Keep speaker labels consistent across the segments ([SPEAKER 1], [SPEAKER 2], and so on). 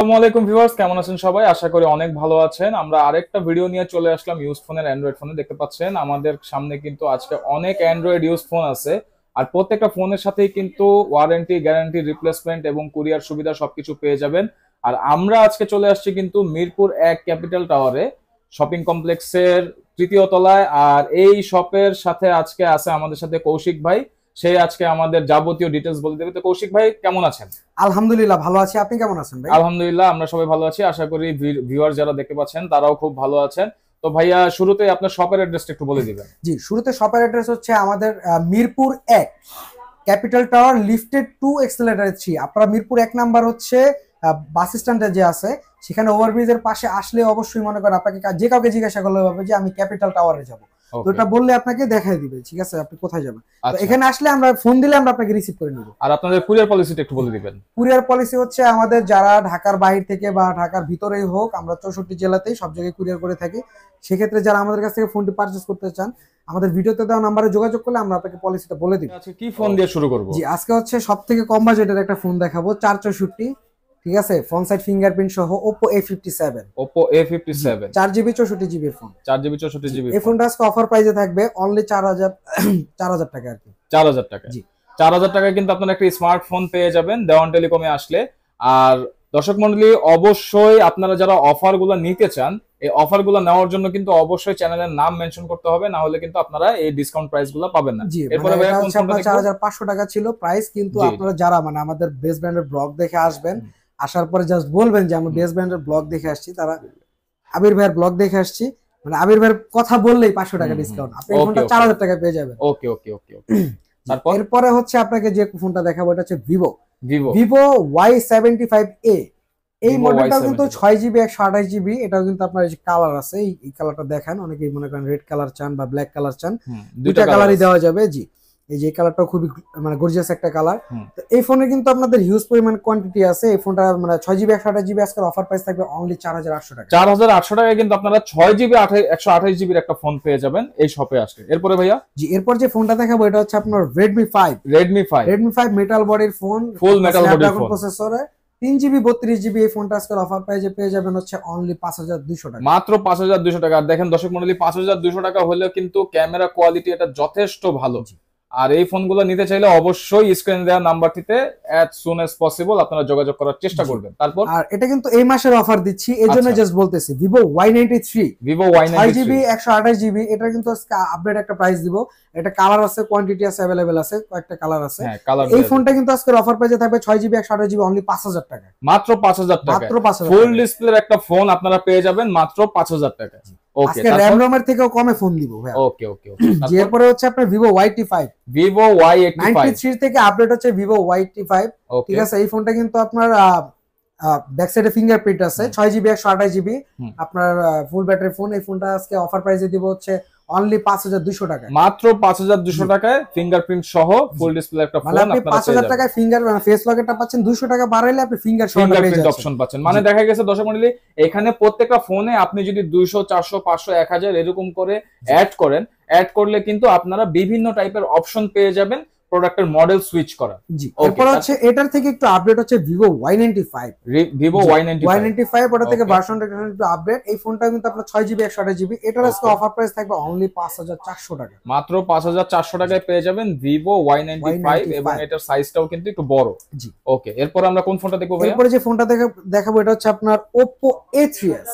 [SPEAKER 1] আসসালামু আলাইকুম ভিউয়ার্স, কেমন আছেন সবাই? আশা করি অনেক ভালো আছেন। আমরা আরেকটা ভিডিও নিয়ে চলে আসলাম ইউজ ফোনের, অ্যান্ড্রয়েড ফোনে। দেখতে পাচ্ছেন আমাদের সামনে কিন্তু আজকে অনেক অ্যান্ড্রয়েড ইউজ ফোন আছে। আর প্রত্যেকটা ফোনের সাথেই কিন্তু ওয়ারেন্টি, গ্যারান্টি, রিপ্লেসমেন্ট এবং কুরিয়ার সুবিধা সবকিছু পেয়ে যাবেন। আর আমরা আজকে চলে আসছি কিন্তু মিরপুর 1 ক্যাপিটাল টাওয়ারে, শপিং কমপ্লেক্সের তৃতীয় তলায়। আর এই শপের সাথে আজকে আছে আমাদের সাথে কৌশিক ভাই। সে আজকে আমাদের যাবতীয় ডিটেলস বলে দেবে। তো কৌশিক ভাই, কেমন আছেন?
[SPEAKER 2] আলহামদুলিল্লাহ ভালো আছি। আপনি কেমন আছেন ভাই?
[SPEAKER 1] আলহামদুলিল্লাহ, আমরা সবাই ভালো আছি। আশা করি ভিউয়ার যারা দেখতে পাচ্ছেন তারাও খুব ভালো আছেন। তো ভাইয়া, শুরুতে আপনার শপের অ্যাড্রেসটা একটু বলে দিবেন।
[SPEAKER 2] জি, শুরুতে শপের অ্যাড্রেস হচ্ছে আমাদের Mirpur 1 capital tower, lifted 2, accelerator 3। আপনারা মিরপুর 1 নাম্বার হচ্ছে বাস স্ট্যান্ডে যে আছে, সেখানে ওভারব্রিজের পাশে আসলে অবশ্যই মনে করেন আপনাকে যে কাউকে জিজ্ঞাসা করলে হবে যে আমি ক্যাপিটাল টাওয়ারে যাব। তো এটা বললে আপনাকে দেখাই দিবে, ঠিক আছে, আপনি কোথায় যাবেন। তো এখানে আসলে আমরা ফোন দিলে আমরা আপনাকে রিসিভ করে নিব।
[SPEAKER 1] আর আপনাদের কুরিয়ার পলিসিটা একটু বলে দিবেন।
[SPEAKER 2] কুরিয়ার পলিসি হচ্ছে আমাদের যারা ঢাকার বাইরে থেকে বা ঢাকার ভিতরেই হোক, আমরা 64 জেলাতেই সব জায়গায় কুরিয়ার করে থাকি। সেক্ষেত্রে যারা আমাদের কাছ থেকে ফোনটি পারচেজ করতে চান, আমাদের ভিডিওতে দেওয়া নাম্বারে যোগাযোগ করলে আমরা আপনাকে পলিসিটা বলে দিব।
[SPEAKER 1] আচ্ছা, কি ফোন দিয়ে শুরু করব?
[SPEAKER 2] জি, আজকে হচ্ছে সবথেকে কম বাজেটের একটা ফোন দেখাবো, 464, ঠিক আছে, ফ্রন্ট সাইড ফিঙ্গারপ্রিন্ট সহ Oppo A57।
[SPEAKER 1] Oppo A57
[SPEAKER 2] 4GB 64GB phone.
[SPEAKER 1] 4GB 64GB
[SPEAKER 2] এই ফোনটা আজকে অফার প্রাইসে থাকবে অনলি 4000 টাকা আর কি।
[SPEAKER 1] 4000 টাকা। জি, 4000 টাকায় কিন্তু আপনারা একটা স্মার্টফোন পেয়ে যাবেন দেওয়ান টেলিকমে আসলে। আর দর্শক মণ্ডলী, অবশ্যই আপনারা যারা অফারগুলো নিতে চান, এই অফারগুলো নেওয়ার জন্য কিন্তু অবশ্যই চ্যানেলের নাম মেনশন করতে হবে, না হলে কিন্তু আপনারা এই ডিসকাউন্ট প্রাইসগুলো পাবেন না।
[SPEAKER 2] এরপরে ভাইয়া কোন ফোনটা দেখব? 4500 টাকা ছিল প্রাইস, কিন্তু আপনারা যারা আমাদের বেস্ট ব্র্যান্ডের ব্লগ দেখে আসবেন, আসার পরে জাস্ট বলবেন যে আমরা বেস্ট ব্র্যান্ডের ব্লগ দেখে আসছি, তারা আবির ভাইয়ের ব্লগ দেখে আসছি, আবির ভাইয়ের কথা বললেই 500 টাকা ডিসকাউন্ট, আপনি এই ফোনটা 4000 টাকা পেয়ে যাবেন।
[SPEAKER 1] ওকে ওকে ওকে ওকে। তারপর
[SPEAKER 2] এরপরে হচ্ছে আপনাকে যে ফোনটা দেখাবো, এটা হচ্ছে
[SPEAKER 1] Vivo
[SPEAKER 2] Y75A। এই মডেলটাও কিন্তু 6GB 128GB। এটাও কিন্তু আপনার এই কালার আছে, এই কালারটা দেখেন, অনেকেই মনে করেন রেড কালার চান বা ব্ল্যাক কালার চান, দুইটা কালারই দেওয়া যাবে। জি, এই যে কালারটাও খুবই গর্জিয়াস একটা কালার। তো এই ফোনে কিন্তু আপনাদের হিউজ পরিমাণ কোয়ান্টিটি আছে। এই ফোনটা 6GB 128GB আজকের অফার প্রাইস থাকবে অনলি 4800 টাকা।
[SPEAKER 1] 4800 টাকায় কিন্তু আপনারা 6GB 128GB এর একটা ফোন পেয়ে যাবেন এই শপে আসলে। এরপরে ভাইয়া,
[SPEAKER 2] জি, এরপর যে ফোনটা দেখাবো এটা হচ্ছে আপনার Redmi 5 মেটাল বডির ফোন,
[SPEAKER 1] ফুল মেটাল বডির ফোন,
[SPEAKER 2] প্রসেসরে, 3GB 32GB। এই ফোনটা আজকের অফার প্রাইসে পেয়ে যাবেন হচ্ছে অনলি 5200 টাকা,
[SPEAKER 1] মাত্র 5200 টাকা। আর দেখেন দর্শক মণ্ডলী, 5200 টাকা হলেও কিন্তু ক্যামেরা কোয়ালিটি এটা যথেষ্ট ভালো। আর এই ফোনগুলো নিতে চাইলে অবশ্যই স্ক্রিনে দেওয়া নাম্বারটিতে as soon as possible আপনারা যোগাযোগ করার চেষ্টা করবেন। তারপর
[SPEAKER 2] আর এটা কিন্তু এই মাসের অফার দিচ্ছি, এজন্য জাস্ট বলতেছি, Vivo Y93 5GB 128GB। এটা কিন্তু আজকে আপডেট একটা প্রাইস দিব। এটা কালার আছে, কোয়ান্টিটি আছে, अवेलेबल আছে, কয়েকটা কালার আছে। এই ফোনটা কিন্তু আজকের অফার প্রাইসে থাকবে 6GB 128GB অনলি 5000 টাকা,
[SPEAKER 1] মাত্র 5000 টাকা।
[SPEAKER 2] মাত্র 5000
[SPEAKER 1] ফুল ডিসপ্লের একটা ফোন আপনারা পেয়ে যাবেন মাত্র 5000 টাকা। ওকে,
[SPEAKER 2] আজকে র‍্যাম রমের থেকেও কমে ফোন দিব ভাই।
[SPEAKER 1] ওকে ওকে ওকে।
[SPEAKER 2] এরপরে হচ্ছে আপনার Vivo Y85 93 থেকে আপডেট হচ্ছে Vivo Y85, ঠিক আছে। এই ফোনটা কিন্তু আপনার ব্যাক সাইডে ফিঙ্গারপ্রিন্ট আছে, 6GB 128GB আপনার ফুল ব্যাটারি ফোন। এই ফোনটা আজকে অফার প্রাইসে দিব হচ্ছে অনলি 5200 টাকা,
[SPEAKER 1] মাত্র 5200 টাকায় ফিঙ্গারপ্রিন্ট সহ ফুল ডিসপ্লে একটা ফোন
[SPEAKER 2] আপনি 5000 টাকায় ফিঙ্গার ফেস লকটা পাচ্ছেন, 200 টাকা বাড়াইলে আপনি ফিঙ্গারপ্রিন্ট
[SPEAKER 1] অপশন পাচ্ছেন। মানে দেখা গেছে দর্শক মণ্ডলী, এখানে প্রত্যেকটা ফোনে আপনি যদি 200 400 500 1000 এরকম করে অ্যাড করলে কিন্তু আপনারা বিভিন্ন টাইপের অপশন পেয়ে যাবেন প্রোডাক্টের মডেল সুইচ করা।
[SPEAKER 2] জি, এরপর হচ্ছে এটার থেকে একটু আপডেট হচ্ছে Vivo Y95 ওটা থেকে ভার্সনটা একটু আপডেট। এই ফোনটা কিন্তু আপনার 6GB 128GB। এটার আজকে অফার প্রাইস থাকবে অনলি 5400 টাকা,
[SPEAKER 1] মাত্র 5400 টাকায় পেয়ে যাবেন Vivo Y95 এবং এটার সাইজটাও কিন্তু একটু বড়। জি, ওকে। এরপর আমরা কোন ফোনটা দেখব ভাই?
[SPEAKER 2] এরপর যে ফোনটা দেখাবো এটা হচ্ছে আপনার Oppo A3s।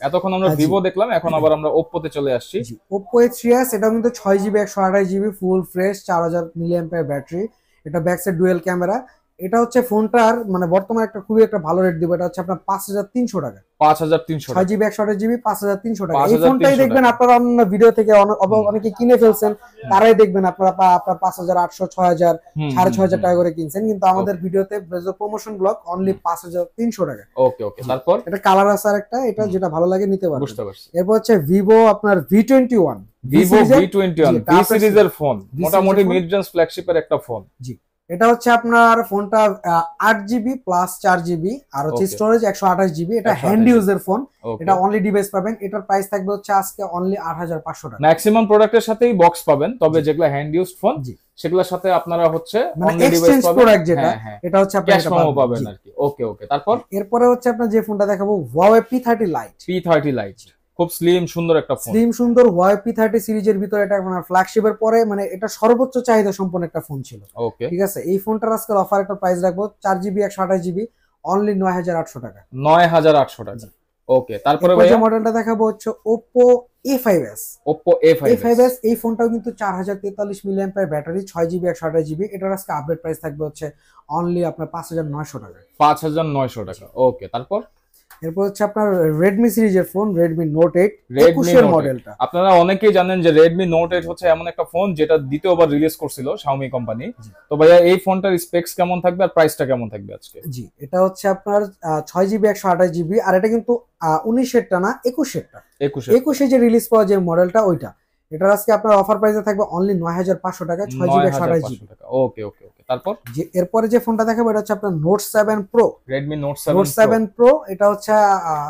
[SPEAKER 1] এতক্ষণ আমরা Vivo দেখলাম, এখন আবার আমরা Oppo তে চলে আসছি।
[SPEAKER 2] Oppo A3s, এটা কিন্তু 6GB 128GB full fresh, 4000 mAh battery. এটা ব্যাক সাইড ডুয়াল ক্যামেরা। এটা হচ্ছে ফোনটার বর্তমানে একটা খুবই একটা ভালো রেট দিব। এটা হচ্ছে আপনার 5300 টাকা,
[SPEAKER 1] 5300 টাকা,
[SPEAKER 2] 6GB 128GB 5300 টাকা। এই ফোনটাই দেখবেন আপনারা অন্য ভিডিও থেকে অনেকে কিনে ফেলছেন, তারাই দেখবেন আপনারা আপনার 5800 6000 6500 টাকা করে কিনছেন, কিন্তু আমাদের ভিডিওতে প্রমোশন ব্লগ অনলি 5300 টাকা।
[SPEAKER 1] ওকে ওকে। তারপর
[SPEAKER 2] এটা কালার আছে আরেকটা, এটা যেটা ভালো লাগে নিতে পারবেন।
[SPEAKER 1] বুঝতে পারছি।
[SPEAKER 2] এরপর হচ্ছে Vivo আপনার V21
[SPEAKER 1] V সিরিজের ফোন, মোটামুটি মিড রেঞ্জ ফ্ল্যাগশিপের একটা ফোন।
[SPEAKER 2] জি, এটা হচ্ছে আপনার ফোনটা 8 জিবি প্লাস 4 জিবি আর হচ্ছে
[SPEAKER 1] ওকে
[SPEAKER 2] স্টোরেজ 128 জিবি। এটা
[SPEAKER 1] 128
[SPEAKER 2] হ্যান্ড
[SPEAKER 1] জিবি।
[SPEAKER 2] ইউজের ফোন,
[SPEAKER 1] ওকে
[SPEAKER 2] এটা অনলি ডিভাইস পাবেন। এটার প্রাইস থাকবে হচ্ছে আজকে অনলি 8500 টাকা।
[SPEAKER 1] ম্যাক্সিমাম প্রোডাক্টের সাথেই বক্স পাবেন, তবে
[SPEAKER 2] জি
[SPEAKER 1] যেগুলো হ্যান্ড ইউজড ফোন
[SPEAKER 2] জি,
[SPEAKER 1] সেগুলোর সাথে আপনারা হচ্ছে
[SPEAKER 2] মানে
[SPEAKER 1] অনলি ডিভাইস
[SPEAKER 2] এক্সচেঞ্জ
[SPEAKER 1] পাবেন।
[SPEAKER 2] প্রোডাক্ট যেটা,
[SPEAKER 1] হ্যাঁ হ্যাঁ,
[SPEAKER 2] এটা হচ্ছে আপনার
[SPEAKER 1] ক্যাশ
[SPEAKER 2] এটা
[SPEAKER 1] মেমো
[SPEAKER 2] পাবেন।
[SPEAKER 1] পাবেন
[SPEAKER 2] জি।
[SPEAKER 1] আর কি। ওকে ওকে, তারপর
[SPEAKER 2] এরপরে হচ্ছে আপনার যে ফোনটা দেখাবো Huawei P30 Lite।
[SPEAKER 1] P30 light, খুব স্লিম সুন্দর একটা ফোন।
[SPEAKER 2] স্লিম সুন্দর Huawei P30 সিরিজের ভিতরে এটা মানে ফ্ল্যাগশিপের পরে মানে এটা সর্বোচ্চ চাহিদা সম্পন্ন একটা ফোন ছিল।
[SPEAKER 1] ওকে,
[SPEAKER 2] ঠিক আছে, এই ফোনটার আজকের অফার একটা প্রাইস রাখবো 4 জিবি 128 জিবি অনলি 9800 টাকা।
[SPEAKER 1] 9800 টাকা। ওকে, তারপরে
[SPEAKER 2] এরপর যে
[SPEAKER 1] ভাইয়া
[SPEAKER 2] মডেলটা দেখাবো হচ্ছে Oppo A5s।
[SPEAKER 1] Oppo A5s।
[SPEAKER 2] A5s এই ফোনটাও কিন্তু 4043 মিলিঅ্যাম্পিয়ার ব্যাটারি, 6 জিবি 128 জিবি। এটার আজকে আপডেট প্রাইস থাকবে হচ্ছে অনলি আপনার 5900 টাকা।
[SPEAKER 1] 5900 টাকা। ওকে, তারপর
[SPEAKER 2] এরপর হচ্ছে আপনার Redmi সিরিজের ফোন Redmi Note 8
[SPEAKER 1] Redmi
[SPEAKER 2] 21 এর
[SPEAKER 1] Note 8।
[SPEAKER 2] মডেলটা।
[SPEAKER 1] আপনারা অনেকেই জানেন যে Redmi Note 8 হচ্ছে এমন একটা ফোন যেটা দ্বিতীয়বার রিলিজ করছিল Xiaomi কোম্পানি। তো ভাইয়া এই ফোনটার স্পেক্স কেমন থাকবে আর প্রাইসটা কেমন থাকবে আজকে?
[SPEAKER 2] জি, এটা হচ্ছে আপনার 6 জিবি 128 জিবি আর এটা কিন্তু 19 এরটা না 21 এরটা। 21 যে রিলিজ পাওয়া যে মডেলটা ওইটা। এটার আজকে আপনার অফার প্রাইসে থাকবে অনলি 9500 টাকা 6 জিবি 128 জিবি।
[SPEAKER 1] টাকা। ওকে ওকে ওকে, তারপর
[SPEAKER 2] যে এরপরে যে ফোনটা দেখাবো এটা হচ্ছে আপনার Note 7 Pro।
[SPEAKER 1] Redmi Note
[SPEAKER 2] Note
[SPEAKER 1] 7 Pro।
[SPEAKER 2] 7 Pro এটা হচ্ছে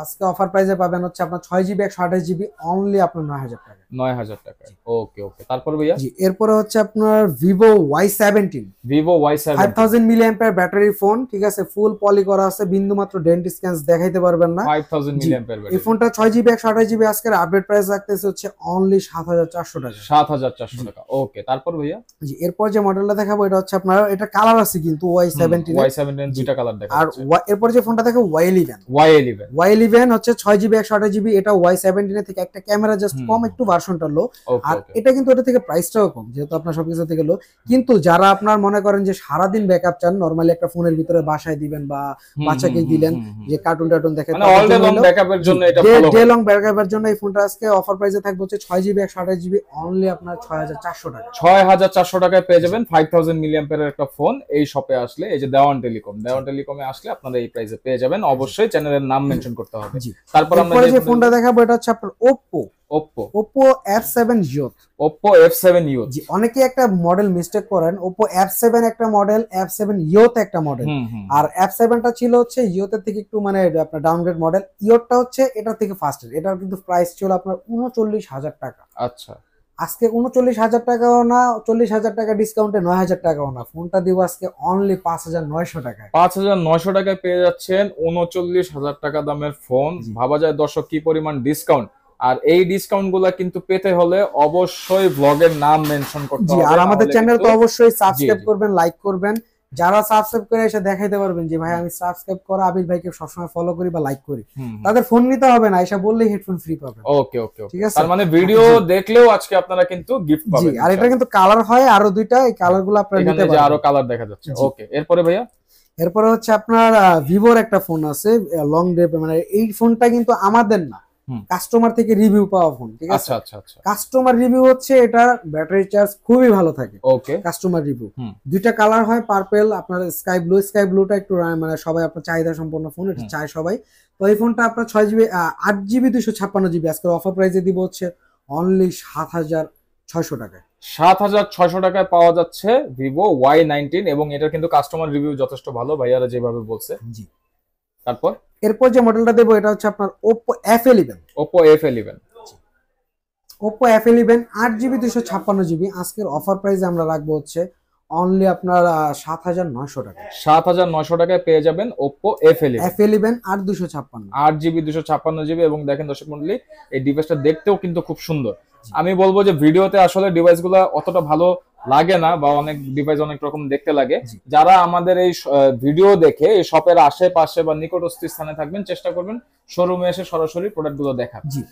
[SPEAKER 2] আজকে অফার প্রাইসে পাবেন হচ্ছে আপনার 6 জিবি 128 জিবি অনলি আপনার 9000 টাকা।
[SPEAKER 1] 9000 টাকা। ওকে ওকে, তারপর ভাইয়া
[SPEAKER 2] জি, এরপরে হচ্ছে আপনার Vivo Y17।
[SPEAKER 1] Vivo Y7।
[SPEAKER 2] 5000 milliampere battery phone, ঠিক আছে, ফুল পলি করা আছে, বিন্দু মাত্র ডেন্ট স্ক্যাচ দেখাইতে পারবেন না।
[SPEAKER 1] 5000 মিলিঅ্যাম্পিয়ার
[SPEAKER 2] এই
[SPEAKER 1] ব্যাটারি।
[SPEAKER 2] ফোনটা 6 জিবি 128 জিবি আজকের আপডেট প্রাইস রাখতেছে হচ্ছে অনলি 7400 টাকা।
[SPEAKER 1] 7400 টাকা। ওকে, তারপর ভাইয়া
[SPEAKER 2] জি, এরপর যে মডেলটা দেখাবো এটা হচ্ছে আপনার এটা কালার আছে কিন্তু Y17 এর।
[SPEAKER 1] Y17 দুইটা কালার দেখা
[SPEAKER 2] আর
[SPEAKER 1] যাচ্ছে।
[SPEAKER 2] এরপর যে ফোনটা দেখাবো Y11।
[SPEAKER 1] Y11।
[SPEAKER 2] Y11 হচ্ছে 6 জিবি 128 জিবি, এটা Y17 থেকে একটা ক্যামেরা জাস্ট কম, একটু ভার্সনটা লো।
[SPEAKER 1] ওকে
[SPEAKER 2] আর
[SPEAKER 1] ওকে।
[SPEAKER 2] এটা কিন্তু এটা থেকে প্রাইসটাও কম, যেহেতু আপনার সবকিছু থেকে লো। কিন্তু যারা আপনার মনে করেন যে সারাদিন ব্যাকআপ চান, নরমালি একটা ফোনের ভিতরে বাসায় দিবেন বা বাচ্চাকে দিলেন যে কার্টুন টার্টুন দেখে,
[SPEAKER 1] মানে অল ডে লং ব্যাকআপের জন্য এটা ভালো
[SPEAKER 2] ডে
[SPEAKER 1] হবে।
[SPEAKER 2] লং ব্যাকআপের জন্য এই ফোনটা আজকে অফার প্রাইসে থাকবে হচ্ছে 6 জিবি 128 জিবি অনলি আপনার 6400 টাকা।
[SPEAKER 1] 6400 টাকায় পেয়ে যাবেন 5000 মিলিঅ্যাম্পিয়ারের একটা ফোন এই শপে আসলে। এই যে দেওয়ান টেলিকমে আসলে আপনারা এই প্রাইসে পেয়ে যাবেন। অবশ্যই চ্যানেলের নাম মেনশন করতে হবে।
[SPEAKER 2] জি,
[SPEAKER 1] তারপর আমরা
[SPEAKER 2] এরপরে যে ফোনটা দেখাবো এটা হচ্ছে আপনার Oppo F7 Youth।
[SPEAKER 1] Oppo F7 Youth।
[SPEAKER 2] জি, অনেকে একটা মডেল মিস্টেক করেন, Oppo F7 একটা মডেল, F7 Youth একটা মডেল। আর F7 টা ছিল হচ্ছে Youth এর থেকে একটু মানে আপনার ডাউনগ্রেড মডেল, Youth টা হচ্ছে এটা থেকে ফাস্টার। এটার কিন্তু প্রাইস ছিল আপনার 39000 টাকা।
[SPEAKER 1] আচ্ছা,
[SPEAKER 2] আজকে 39000 টাকাও না, 40000 টাকা ডিসকাউন্টে 9000 টাকাও না, ফোনটা দিব আজকে অনলি 5900 টাকায়।
[SPEAKER 1] 5900 টাকায় পেয়ে যাচ্ছেন 39000 টাকা দামের ফোন। ভাবা যায় দর্শক কি পরিমাণ ডিসকাউন্ট। আর এই ডিসকাউন্ট গুলা কিন্তু পেতে হলে অবশ্যই ব্লগের নাম মেনশন করতে
[SPEAKER 2] জি,
[SPEAKER 1] হবে।
[SPEAKER 2] আর আমাদের চ্যানেল তো অবশ্যই সাবস্ক্রাইব
[SPEAKER 1] জি।
[SPEAKER 2] করবেন, লাইক করবেন। যারা সাবস্ক্রাইব করে এসে দেখাইতে পারবেন যে ভাই আমি সাবস্ক্রাইব করা আবির ভাইকে সবসময় ফলো করি বা লাইক করি, তাদের ফোন নিতে হবে না, এসে বললেই হেডফোন ফ্রি পাবেন।
[SPEAKER 1] ওকে ওকে ওকে,
[SPEAKER 2] ঠিক আছে?
[SPEAKER 1] তার মানে ভিডিও দেখলেও আজকে আপনারা কিন্তু গিফট
[SPEAKER 2] জি,
[SPEAKER 1] পাবেন।
[SPEAKER 2] আর এটা কিন্তু কালার হয় আরো দুইটা, এই কালারগুলো আপনারা নিতে
[SPEAKER 1] এখানে যে আরো
[SPEAKER 2] পারবেন।
[SPEAKER 1] কালার দেখা যাচ্ছে। ওকে, এরপরে ভাইয়া
[SPEAKER 2] এরপরে হচ্ছে আপনার ভিভোর একটা ফোন আছে লং ডে, মানে এই ফোনটা কিন্তু আমাদের না, কাস্টমার থেকে রিভিউ পাওয়া ফোন। ঠিক আছে,
[SPEAKER 1] আচ্ছা আচ্ছা আচ্ছা।
[SPEAKER 2] কাস্টমার রিভিউ হচ্ছে এটা ব্যাটারি চার্জ খুবই ভালো থাকে।
[SPEAKER 1] ওকে,
[SPEAKER 2] কাস্টমার রিভিউ দুইটা কালার হয়, পার্পল আপনার স্কাই ব্লুটা একটু মানে সবাই আপনার চাহিদা সম্পন্ন ফোন, এটা চায় সবাই। তো এই ফোনটা আপনার 6 জিবি 8 জিবি 256 জিবি আজকে অফার প্রাইসে দিব হচ্ছে অনলি 7600 টাকায়।
[SPEAKER 1] 7600 টাকায় পাওয়া যাচ্ছে ভিভো Y19 এবং এটার কিন্তু কাস্টমার রিভিউ যথেষ্ট ভালো, ভাইয়ারা যেভাবে বলছে।
[SPEAKER 2] জি,
[SPEAKER 1] তারপর
[SPEAKER 2] এরপর যে মডেলটা দেবো এটা হচ্ছে আপনার Oppo F11।
[SPEAKER 1] Oppo F11।
[SPEAKER 2] Oppo F11 8 GB 256 GB আজকের অফার প্রাইসে আমরা রাখবো হচ্ছে অনলি আপনার 7900 টাকা।
[SPEAKER 1] 7900 টাকায় পেয়ে যাবেন Oppo F11।
[SPEAKER 2] F11 আর 256
[SPEAKER 1] 8 জিবি 256 জিবি। এবং দেখেন দর্শক মণ্ডলী, এই ডিভাইসটা দেখতেও কিন্তু খুব সুন্দর। আমি বলবো যে ভিডিওতে আসলে ডিভাইসগুলো অতটা ভালো লাগে না, বা অনেক ডিভাইস অনেক রকম দেখতে লাগে। যারা আমাদের এই ভিডিও দেখে এই শপের আশেপাশে বা নিকটস্থ স্থানে থাকবেন, চেষ্টা করবেন শোরুমে এসে সরাসরি প্রোডাক্টগুলো দেখার।
[SPEAKER 2] জি,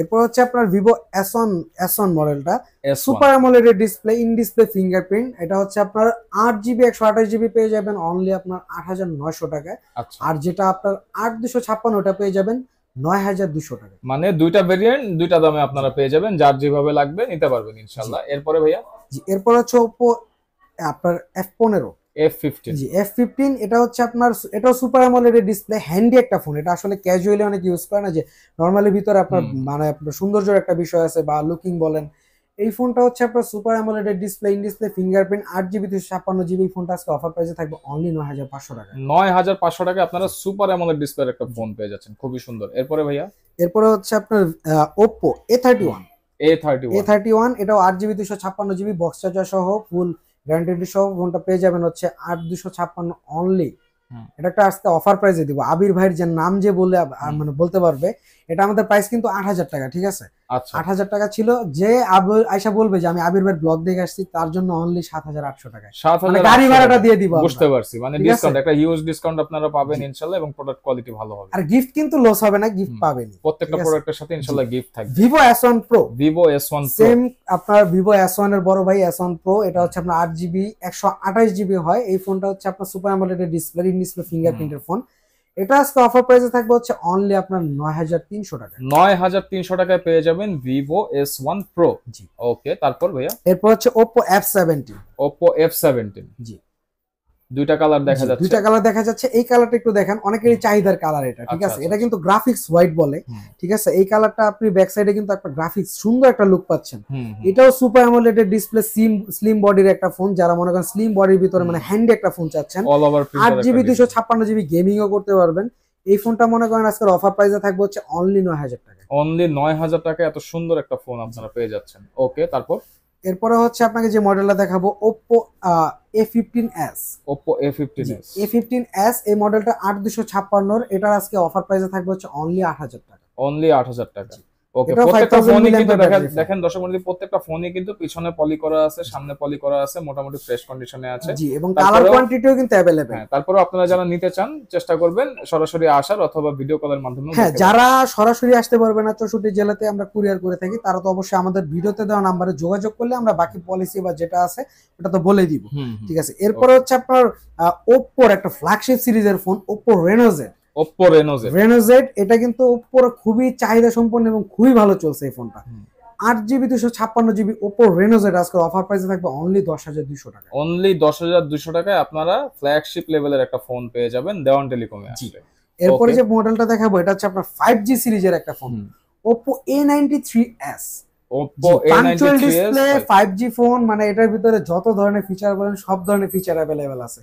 [SPEAKER 2] এরপর হচ্ছে আপনার Vivo S1 মডেলটা
[SPEAKER 1] S1।
[SPEAKER 2] Super AMOLED display, in display fingerprint. এটা হচ্ছে আপনার 8 জিবি 128 জিবি পেয়ে যাবেন অনলি আপনার 8900 টাকায়।
[SPEAKER 1] আচ্ছা,
[SPEAKER 2] আর যেটা আপনার 8256 ওটা পেয়ে যাবেন 9200 টাকা।
[SPEAKER 1] মানে দুইটা ভেরিয়েন্ট দুইটা দামে আপনারা পেয়ে যাবেন, যার যেভাবে লাগবে নিতে পারবেন ইনশাআল্লাহ। এরপরে ভাইয়া
[SPEAKER 2] জি, এরপর হচ্ছে Oppo আপনার F15।
[SPEAKER 1] F15।
[SPEAKER 2] জি, F15 এটা হচ্ছে আপনার, এটাও সুপার অ্যামোলেড ডিসপ্লে, হ্যান্ডি একটা ফোন। এটা আসলে ক্যাজুয়ালি অনেক ইউজ করে না, যে নরমালি ভিতরে আপনার মানে আপনার সৌন্দর্যের একটা বিষয় আছে বা লুকিং বলেন, এই ফোনটা হচ্ছে আপনার super AMOLED display, in display fingerprint, 8GB 256GB। এই ফোনটা আজকে অফার প্রাইসে থাকবে অনলি 9500 টাকা।
[SPEAKER 1] 9500 টাকায় আপনারা সুপার অ্যামোলেড ডিসপ্লের একটা ফোন পেয়ে যাচ্ছেন, খুবই সুন্দর। এরপরে ভাইয়া
[SPEAKER 2] এরপরে হচ্ছে আপনার Oppo A31।
[SPEAKER 1] A31
[SPEAKER 2] এটাও 8GB 256GB বক্স চার্জার সহ ফুল গ্যারান্টি সহ ফোনটা পেয়ে যাবেন হচ্ছে 8256 অনলি। এটা একটা আজকে অফার প্রাইসে দিব। আবির ভাইয়ের যে নাম যে বলে মানে বলতে পারবে, এটা আমাদের প্রাইস কিন্তু 8000 টাকা, ঠিক আছে?
[SPEAKER 1] আচ্ছা
[SPEAKER 2] 8000 টাকা ছিল। যে আয়শা বলবে যে আমি আবির ভাইয়ের ব্লগ দেখে আসছি, তার জন্য অনলি 7800 টাকায়
[SPEAKER 1] 7000
[SPEAKER 2] গাড়ি ভাড়াটা দিয়ে দিব।
[SPEAKER 1] বুঝতে পারছি, মানে
[SPEAKER 2] ঠিক আছে?
[SPEAKER 1] ডিসকাউন্ট, একটা হিউজ ডিসকাউন্ট আপনারা পাবেন ইনশাআল্লাহ, এবং প্রোডাক্ট কোয়ালিটি ভালো হবে।
[SPEAKER 2] আর গিফট কিন্তু লস হবে না, গিফট পাবেন।
[SPEAKER 1] প্রত্যেকটা প্রোডাক্টের সাথে ইনশাআল্লাহ গিফট থাকবে।
[SPEAKER 2] Vivo S1 Pro,
[SPEAKER 1] Vivo S1 Pro
[SPEAKER 2] same আপনার Vivo S1 এর বড় ভাই S1 Pro। এটা হচ্ছে আপনার 8GB 128GB হয়। এই ফোনটা হচ্ছে আপনার super AMOLED display, in display ফিঙ্গারপ্রিন্টের ফোন। এটা আজকে অফার প্রাইসে থাকবে হচ্ছে অনলি আপনার 9300 টাকা।
[SPEAKER 1] 9300 টাকায় পেয়ে যাবেন Vivo S1 Pro।
[SPEAKER 2] জি
[SPEAKER 1] ওকে, তারপর ভাইয়া
[SPEAKER 2] এরপর হচ্ছে Oppo F17।
[SPEAKER 1] Oppo F17
[SPEAKER 2] জি
[SPEAKER 1] দুইটা কালার দেখা যাচ্ছে।
[SPEAKER 2] দুইটা কালার দেখা যাচ্ছে। এই কালারটা একটু দেখেন, অনেকেরই চাহিদার কালার এটা, ঠিক
[SPEAKER 1] আচ্ছা,
[SPEAKER 2] আছে? এটা কিন্তু গ্রাফিক্স হোয়াইট বলে, ঠিক আছে? এই কালারটা আপনি ব্যাক সাইডে কিন্তু একটা গ্রাফিক্স সুন্দর একটা লুক পাচ্ছেন। এটাও সুপার অ্যামোলেড ডিসপ্লে, স্লিম বডির একটা ফোন। যারা মনে করেন স্লিম বডির ভিতরে মানে হ্যান্ডি একটা ফোন চাচ্ছেন,
[SPEAKER 1] অল ওভার
[SPEAKER 2] 8GB 256GB গেমিংও করতে পারবেন। এই ফোনটা মনে করেন আজকের অফার প্রাইসে থাকবে হচ্ছে অনলি 9000 টাকা।
[SPEAKER 1] অনলি 9000 টাকায় এত সুন্দর একটা ফোন আপনারা পেয়ে যাচ্ছেন। ওকে, তারপর
[SPEAKER 2] এরপরে হচ্ছে আপনাকে যে মডেলটা দেখাবো Oppo A15s।
[SPEAKER 1] Oppo A15s
[SPEAKER 2] A15s এই মডেলটা 8256। এটার আজকে অফার প্রাইসে থাকবে হচ্ছে অনলি 8000 টাকা।
[SPEAKER 1] অনলি 8000 টাকা। ওকে,
[SPEAKER 2] এটাও
[SPEAKER 1] প্রত্যেকটা
[SPEAKER 2] 5000
[SPEAKER 1] ফোনই
[SPEAKER 2] mAh
[SPEAKER 1] কিন্তু
[SPEAKER 2] ব্যাটারি ফোন।
[SPEAKER 1] দেখেন দর্শক মণ্ডলী, প্রত্যেকটা ফোনই কিন্তু পিছনে পলি করা আছে, সামনে পলি করা আছে, মোটামুটি ফ্রেশ কন্ডিশনে আছে।
[SPEAKER 2] জি, এবং কালার কোয়ান্টিটিও কিন্তু अवेलेबल।
[SPEAKER 1] হ্যাঁ, তারপরে আপনারা যারা নিতে চান চেষ্টা করবেন সরাসরি আসার, অথবা ভিডিও কলের মাধ্যমে।
[SPEAKER 2] হ্যাঁ, যারা সরাসরি আসতে পারবে না, 64 জেলাতে আমরা কুরিয়ার করে থাকি, তারা তো অবশ্যই আমাদের ভিডিওতে দেওয়া নম্বরে যোগাযোগ করলে আমরা বাকি পলিসি বা যেটা আছে ওটা তো বলে দিব, ঠিক আছে? এরপরে হচ্ছে আপনার Oppo র একটা ফ্ল্যাগশিপ সিরিজের phone Oppo Reno Z।
[SPEAKER 1] Oppo Reno Z
[SPEAKER 2] এটা কিন্তু Oppo র খুবই চাহিদা সম্পন্ন এবং খুবই ভালো চলছে এই ফোনটা। 8GB 256GB Oppo Reno Z আজকের অফার প্রাইসে থাকবে অনলি 10200 টাকা।
[SPEAKER 1] অনলি 10200 টাকায় আপনারা ফ্ল্যাগশিপ লেভেলের একটা ফোন পেয়ে যাবেন দেওয়ান টেলিকমে আসলে।
[SPEAKER 2] এরপরে যে মডেলটা দেখাবো এটা হচ্ছে আপনার 5G সিরিজের একটা phone Oppo A93s।
[SPEAKER 1] Oppo A93s
[SPEAKER 2] display 5G phone, মানে এটার ভিতরে যত ধরনের ফিচার বলেন সব ধরনের ফিচার अवेलेबल আছে।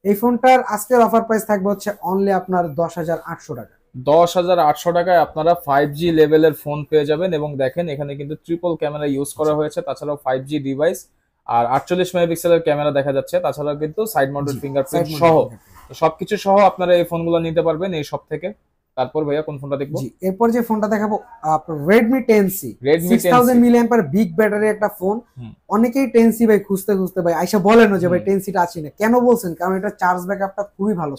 [SPEAKER 2] এই ফোনটার আজকের অফার প্রাইস থাকবে হচ্ছে অনলি আপনার 10800 টাকা।
[SPEAKER 1] 10800 টাকায় আপনারা 5G লেভেলের ফোন পেয়ে যাবেন। এবং দেখেন এখানে কিন্তু ট্রিপল ক্যামেরা ইউজ করা হয়েছে, তাছাড়াও 5G ডিভাইস, আর 48 মেগাপিক্সেলের ক্যামেরা দেখা যাচ্ছে, তাছাড়াও কিন্তু সাইড মাউন্টেড ফিঙ্গারপ্রিন্ট সহ সবকিছু সহ আপনারা এই ফোনগুলো নিতে পারবেন এই সব থেকে। তারপর ভাইয়া কোন ফোনটা দেখবো?
[SPEAKER 2] জি, এরপর যে ফোনটা দেখাবো Redmi 10C। 6000 mAh big battery একটা ফোন। অনেকেই 10C ভাই খুঁজতে ভাই আইসা বলেন যে ভাই 10C টা আছে না, কেন বলছেন? কারণ এটা চার্জ ব্যাকআপটা খুবই ভালো,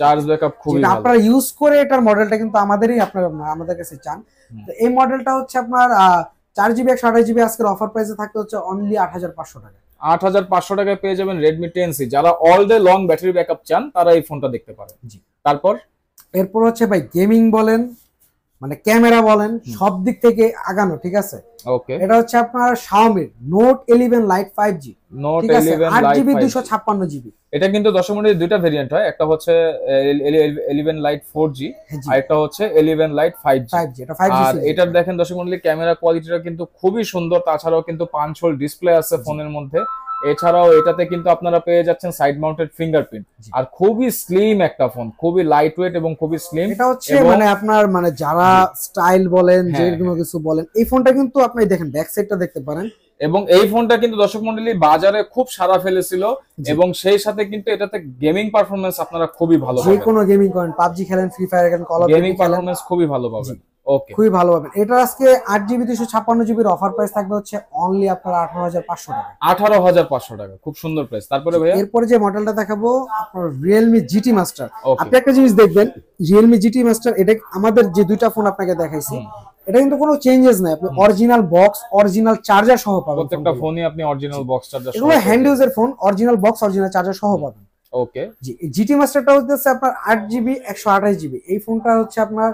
[SPEAKER 2] আপনারা ইউজ করে এটার মডেলটা কিন্তু আমাদের কাছে চান। তো এই মডেলটা হচ্ছে আপনার 4GB 128GB আজকের অফার প্রাইসে থাকতে হচ্ছে অনলি 8500 টাকা।
[SPEAKER 1] 8500 টাকায় পেয়ে যাবেন Redmi 10C। যারা all day long battery backup চান তারা এই ফোনটা দেখতে পারেন। জি, তারপর
[SPEAKER 2] এরপর হচ্ছে ভাই গেমিং বলেন মানে ক্যামেরা বলেন সব দিক থেকে আগানো, ঠিক আছে?
[SPEAKER 1] ওকে,
[SPEAKER 2] এটা হচ্ছে আপনার Xiaomi Note 11 Lite 5G,
[SPEAKER 1] Note 11 Lite
[SPEAKER 2] 8GB 256GB।
[SPEAKER 1] এটা কিন্তু 10 দুইটা ভেরিয়েন্ট হয়, একটা হচ্ছে 11 Lite 4G আর একটা হচ্ছে 11 Lite 5G।
[SPEAKER 2] এটা 5G
[SPEAKER 1] আর এটার দেখেন ক্যামেরা কোয়ালিটিটা কিন্তু খুবই সুন্দর, তাছাড়াও কিন্তু পাঞ্চ হোল ডিসপ্লে আছে ফোনের মধ্যে। এছাড়াও এটাতে কিন্তু আপনারা পেয়ে যাচ্ছেন সাইড মাউন্টেড ফিঙ্গারপ্রিন্ট, আর খুবই স্লিম একটা ফোন, খুবই লাইট ওয়েট এবং খুবই স্লিম।
[SPEAKER 2] এটা হচ্ছে মানে আপনার মানে যারা স্টাইল বলেন যে কোনো কিছু বলেন, এই ফোনটা কিন্তু আপনি দেখেন ব্যাক সাইডটা দেখতে পারেন।
[SPEAKER 1] এবং এই ফোনটা কিন্তু দর্শক মণ্ডলী বাজারে খুব সাড়া ফেলেছিল, এবং সেই সাথে কিন্তু এটাতে গেমিং পারফরম্যান্স আপনারা খুবই ভালো পাবেন।
[SPEAKER 2] যে কোনো গেমিং করেন, পাবজি খেলেন, ফ্রি ফায়ার খেলেন, call of duty
[SPEAKER 1] gaming performance খুবই ভালো পাবেন। ওকে,
[SPEAKER 2] খুবই ভালো পাবেন। এটা আজকে 8GB 256GB এর অফার প্রাইস থাকবে হচ্ছে অনলি আপনার 18500 টাকা।
[SPEAKER 1] 18500 টাকা, খুব সুন্দর প্রাইস। তারপরে ভাইয়া
[SPEAKER 2] এরপরে যে মডেলটা দেখাবো আপনার Realme GT Master। আপনি একটা জিনিস দেখবেন, Realme GT Master, এটা আমাদের যে দুইটা ফোন আপনাকে দেখাইছি, এটা কিন্তু কোনো চেঞ্জেস নাই। আপনি অরিজিনাল বক্স, অরিজিনাল চার্জার সহ পাবেন।
[SPEAKER 1] প্রত্যেকটা ফোনই আপনি অরিজিনাল বক্স চার্জার সহ,
[SPEAKER 2] এগুলো হ্যান্ড ইউজের phone, original box, original charger সহ পাবেন।
[SPEAKER 1] ওকে,
[SPEAKER 2] জি, GT Masterটা হচ্ছে আপনার 8GB 128GB। এই ফোনটা হচ্ছে আপনার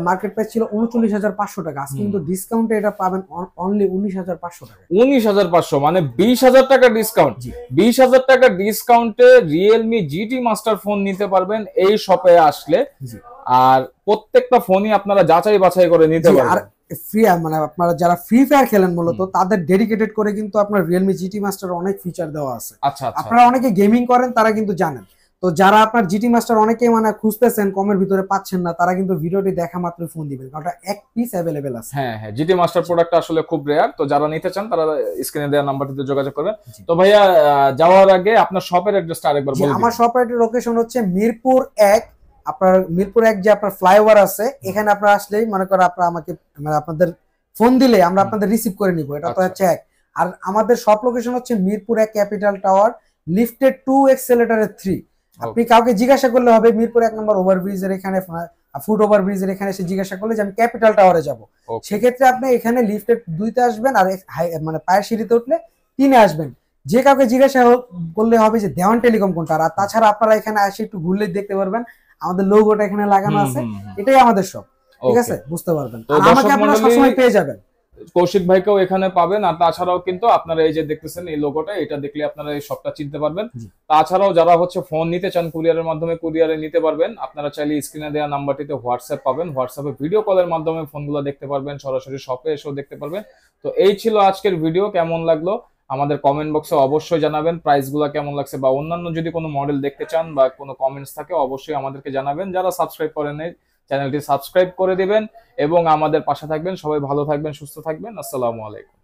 [SPEAKER 2] মার্কেট প্রাইস ছিল 39500 টাকা। আজকে কিন্তু ডিসকাউন্টে এটা পাবেন অনলি 19500 টাকা।
[SPEAKER 1] 19500 মানে 20000 টাকা ডিসকাউন্ট। 20000 টাকা ডিসকাউন্টে Realme GT Master ফোন নিতে পারবেন এই শপে আসলে। আর প্রত্যেকটা ফোনই আপনারা যাচাই বাছাই করে নিতে পারবেন।
[SPEAKER 2] আর ফ্রি, মানে আপনারা যারা ফ্রি ফায়ার খেলেন মূলত তাদের ডেডিকেটেড করে কিন্তু আপনার রিয়েলমি জিটি মাস্টার অনেক ফিচার দেওয়া আছে।
[SPEAKER 1] আচ্ছা আচ্ছা।
[SPEAKER 2] আপনারা অনেকে গেমিং করেন তারা কিন্তু জানেন। তো যারা আপনার জিটি মাস্টার অনেকে মানে খুঁজতেছেন কমের ভিতরে পাচ্ছেন না, তারা কিন্তু ভিডিওটি দেখা মাত্র ফোন দিবেন, কারণ এক পিস অ্যাভেলেবেল আছে।
[SPEAKER 1] হ্যাঁ হ্যাঁ, জিটি মাস্টার প্রোডাক্ট আসলে খুব রেয়ার, তো যারা নিতে চান তারা স্ক্রিনে দেওয়া নাম্বারটিতে যোগাযোগ করবেন। তো ভাইয়া যাওয়ার আগে আপনার শপের অ্যাড্রেসটা আরেকবার বলে দিন।
[SPEAKER 2] আমার শপের লোকেশন হচ্ছে মিরপুর 1। আপনার মিরপুর 1 যে আপনার ফ্লাইওভার আছে, এখানে আপনারা আসলেই মনে করেন আপনারা আমাকে মানে আপনাদের ফোন দিলে আমরা আপনাদের রিসিভ করে নিব, এটা তো হচ্ছে এক। আর আমাদের শপ লোকেশন হচ্ছে মিরপুর 1 ক্যাপিটাল টাওয়ার, লিফটেড 2 এক্সেলেটরে 3। আপনি কাউকে জিজ্ঞাসা করলে হবে মিরপুর 1 নম্বর ওভারব্রিজের এখানে, ফুট ওভারব্রিজের এখানে এসে জিজ্ঞাসা করলে যে আমি ক্যাপিটাল টাওয়ারে যাব, সেক্ষেত্রে আপনি এখানে লিফটেড 2তে আসবেন, আর মানে পায়ের সিঁড়িতে উঠলে 3-এ আসবেন। যে কাউকে জিজ্ঞাসা করলে হবে যে দেওয়ান টেলিকম কোনটা। আর তাছাড়া আপনারা এখানে এসে একটু ঘুরলে দেখতে পারবেন আমাদের লোগোটা এখানে লাগানো আছে, এটাই আমাদের শপ, ঠিক আছে, বুঝতে পারবেন। আর আমাকে আপনারা সবসময় পেয়ে যাবেন,
[SPEAKER 1] কৌশিক ভাইকেও এখানে পাবেন। আর তাছাড়াও কিন্তু আপনারা এই যে দেখতেছেন এই লোগোটা, এটা দেখলে আপনারা এই শপটা চিনতে পারবেন। তাছাড়াও যারা হচ্ছে ফোন নিতে চান কুরিয়ারের মাধ্যমে, কুরিয়ারে নিতে পারবেন। আপনারা চাইলে স্ক্রিনে দেওয়া নাম্বারটিতে হোয়াটসঅ্যাপ পাবেন, হোয়াটসঅ্যাপে ভিডিও কলের মাধ্যমে ফোনগুলো দেখতে পারবেন, সরাসরি শপে এসেও দেখতে পারবেন। তো এই ছিল আজকের ভিডিও, কেমন লাগলো আমাদের কমেন্ট বক্সে অবশ্যই জানাবেন, প্রাইসগুলো কেমন লাগছে বা অন্যান্য যদি কোনো মডেল দেখতে চান বা কোনো কমেন্টস থাকে অবশ্যই আমাদেরকে জানাবেন। যারা সাবস্ক্রাইব করেন চ্যানেলটি সাবস্ক্রাইব করে দিবেন এবং আমাদের পাশে থাকবেন। সবাই ভালো থাকবেন, সুস্থ থাকবেন। আসসালামু আলাইকুম।